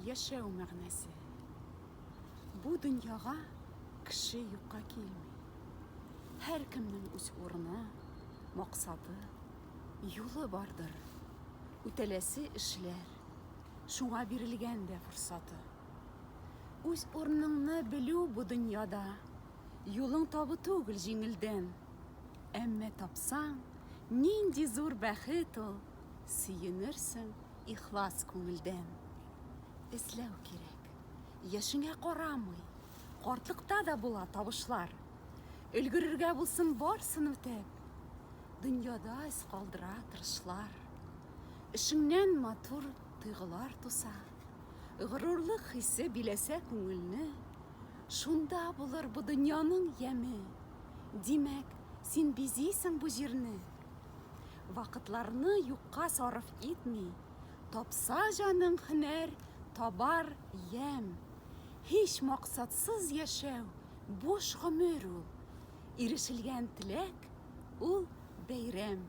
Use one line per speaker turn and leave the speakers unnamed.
яшәү мәгънәсе. Бу дөньяга кеше юкка килми. Һәркемнең үз урыны, максаты, юлы бардыр. Үтәләсе эшләр, шуңа бирелгән дә форсаты. Үз урыныңны белү бу дөньяда юлың табы түгел җиңелдән. Әмма тапсаң, нинди зур бәхет ул, сөенерсең ихлас күңелдән. Эзләү кирәк, яшеңә карамый, картлыкта да була табышлар. Өлгөрергә булсын барсын үтәп, дөньяда эз калдыра тырышлар. Эшеңнән матур тойгылар туса, горурлык хисе биләсә күңелне, шунда булыр бу дөньяның яме. Димәк, син бизисең бу җирне. Вакытларны юкка сарыф итми, тапса җаның һөнәр, табар ям. Һич максатсыз яшәү буш гомер ул. Ирешелгән теләк ул бәйрәм.